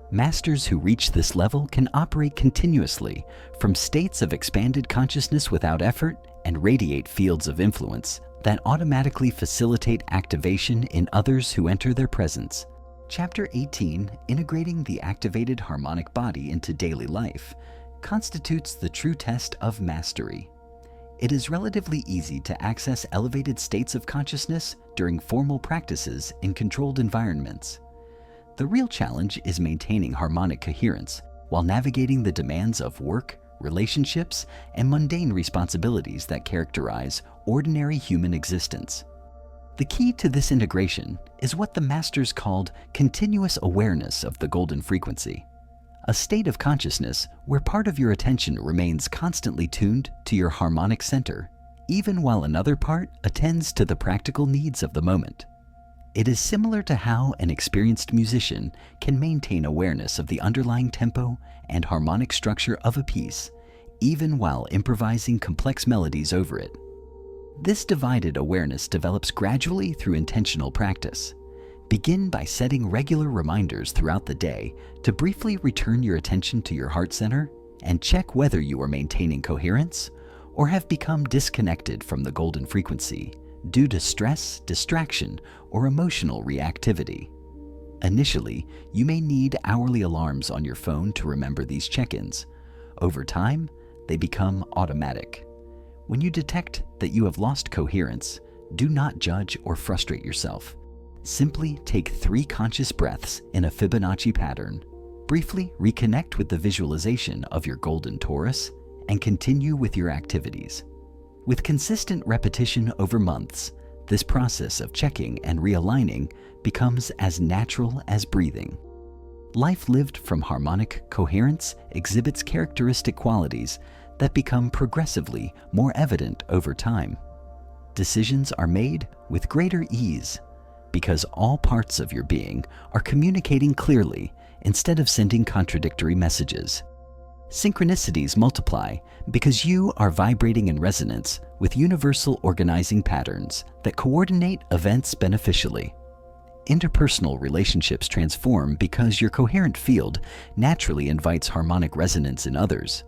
Masters who reach this level can operate continuously from states of expanded consciousness without effort and radiate fields of influence that automatically facilitate activation in others who enter their presence. Chapter 18, Integrating the Activated Harmonic Body into Daily Life, constitutes the true test of mastery. It is relatively easy to access elevated states of consciousness during formal practices in controlled environments. The real challenge is maintaining harmonic coherence while navigating the demands of work, relationships, and mundane responsibilities that characterize ordinary human existence. The key to this integration is what the masters called continuous awareness of the golden frequency, a state of consciousness where part of your attention remains constantly tuned to your harmonic center, even while another part attends to the practical needs of the moment. It is similar to how an experienced musician can maintain awareness of the underlying tempo and harmonic structure of a piece, even while improvising complex melodies over it. This divided awareness develops gradually through intentional practice. Begin by setting regular reminders throughout the day to briefly return your attention to your heart center and check whether you are maintaining coherence or have become disconnected from the golden frequency due to stress, distraction, or emotional reactivity. Initially, you may need hourly alarms on your phone to remember these check-ins. Over time, they become automatic. When you detect that you have lost coherence, do not judge or frustrate yourself. Simply take 3 conscious breaths in a Fibonacci pattern. Briefly reconnect with the visualization of your golden torus and continue with your activities. With consistent repetition over months, this process of checking and realigning becomes as natural as breathing. Life lived from harmonic coherence exhibits characteristic qualities that become progressively more evident over time. Decisions are made with greater ease because all parts of your being are communicating clearly instead of sending contradictory messages. Synchronicities multiply because you are vibrating in resonance with universal organizing patterns that coordinate events beneficially. Interpersonal relationships transform because your coherent field naturally invites harmonic resonance in others.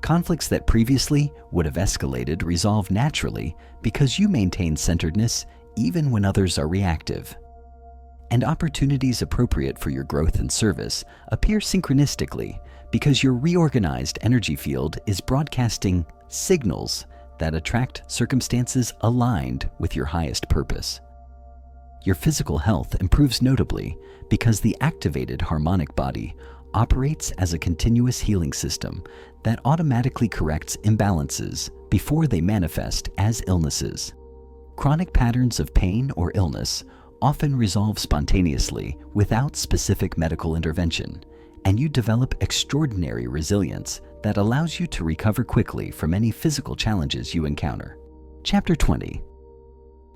Conflicts that previously would have escalated resolve naturally because you maintain centeredness even when others are reactive. And opportunities appropriate for your growth and service appear synchronistically because your reorganized energy field is broadcasting signals that attract circumstances aligned with your highest purpose. Your physical health improves notably because the activated harmonic body operates as a continuous healing system that automatically corrects imbalances before they manifest as illnesses. Chronic patterns of pain or illness often resolve spontaneously without specific medical intervention, and you develop extraordinary resilience that allows you to recover quickly from any physical challenges you encounter. Chapter 20.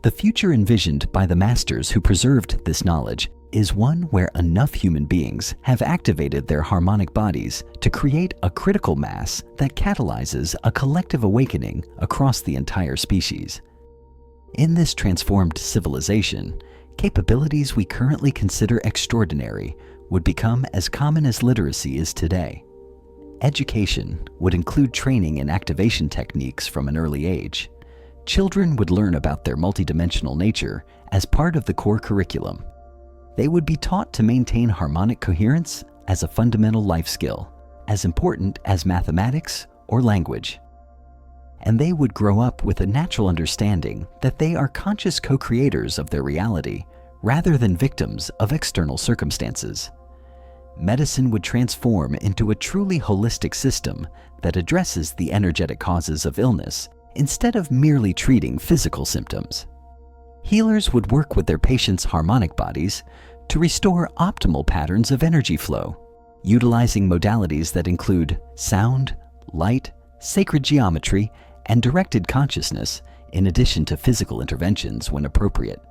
The future envisioned by the masters who preserved this knowledge is one where enough human beings have activated their harmonic bodies to create a critical mass that catalyzes a collective awakening across the entire species. In this transformed civilization, capabilities we currently consider extraordinary would become as common as literacy is today. Education would include training in activation techniques from an early age. Children would learn about their multidimensional nature as part of the core curriculum. They would be taught to maintain harmonic coherence as a fundamental life skill, as important as mathematics or language. And they would grow up with a natural understanding that they are conscious co-creators of their reality rather than victims of external circumstances. Medicine would transform into a truly holistic system that addresses the energetic causes of illness instead of merely treating physical symptoms. Healers would work with their patients' harmonic bodies to restore optimal patterns of energy flow, utilizing modalities that include sound, light, sacred geometry, and directed consciousness, in addition to physical interventions when appropriate.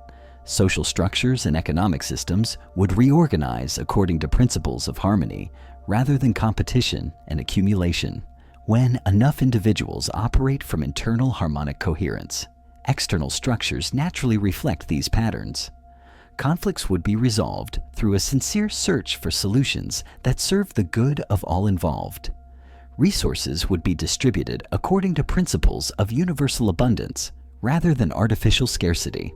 Social structures and economic systems would reorganize according to principles of harmony rather than competition and accumulation. When enough individuals operate from internal harmonic coherence, external structures naturally reflect these patterns. Conflicts would be resolved through a sincere search for solutions that serve the good of all involved. Resources would be distributed according to principles of universal abundance rather than artificial scarcity.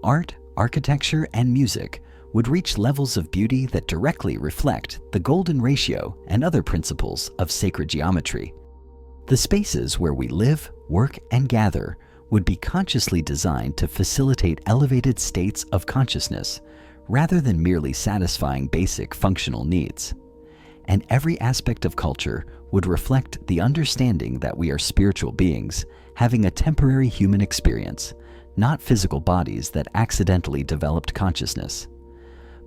Art, architecture, and music would reach levels of beauty that directly reflect the golden ratio and other principles of sacred geometry. The spaces where we live, work, and gather would be consciously designed to facilitate elevated states of consciousness rather than merely satisfying basic functional needs. And every aspect of culture would reflect the understanding that we are spiritual beings having a temporary human experience, not physical bodies that accidentally developed consciousness.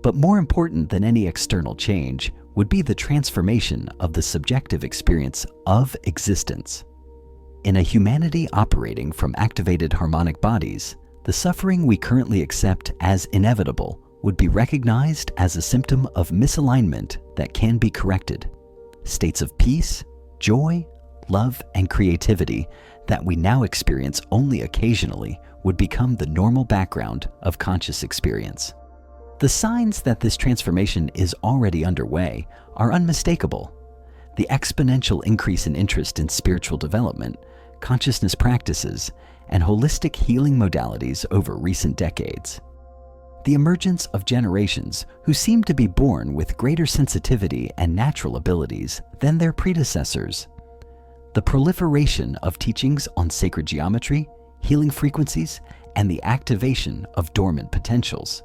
But more important than any external change would be the transformation of the subjective experience of existence. In a humanity operating from activated harmonic bodies, the suffering we currently accept as inevitable would be recognized as a symptom of misalignment that can be corrected. States of peace, joy, love, and creativity that we now experience only occasionally would become the normal background of conscious experience. The signs that this transformation is already underway are unmistakable. The exponential increase in interest in spiritual development, consciousness practices, and holistic healing modalities over recent decades. The emergence of generations who seem to be born with greater sensitivity and natural abilities than their predecessors. The proliferation of teachings on sacred geometry, healing frequencies, and the activation of dormant potentials.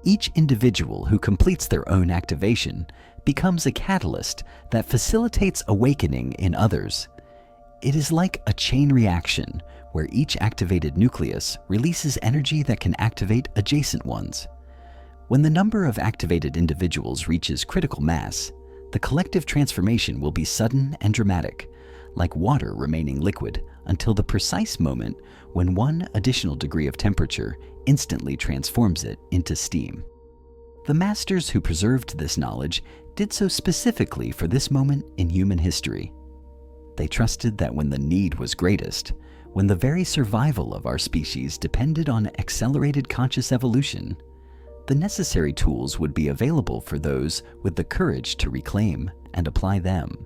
Each individual who completes their own activation becomes a catalyst that facilitates awakening in others. It is like a chain reaction where each activated nucleus releases energy that can activate adjacent ones. When the number of activated individuals reaches critical mass, the collective transformation will be sudden and dramatic, like water remaining liquid until the precise moment when one additional degree of temperature instantly transforms it into steam. The masters who preserved this knowledge did so specifically for this moment in human history. They trusted that when the need was greatest, when the very survival of our species depended on accelerated conscious evolution, the necessary tools would be available for those with the courage to reclaim and apply them.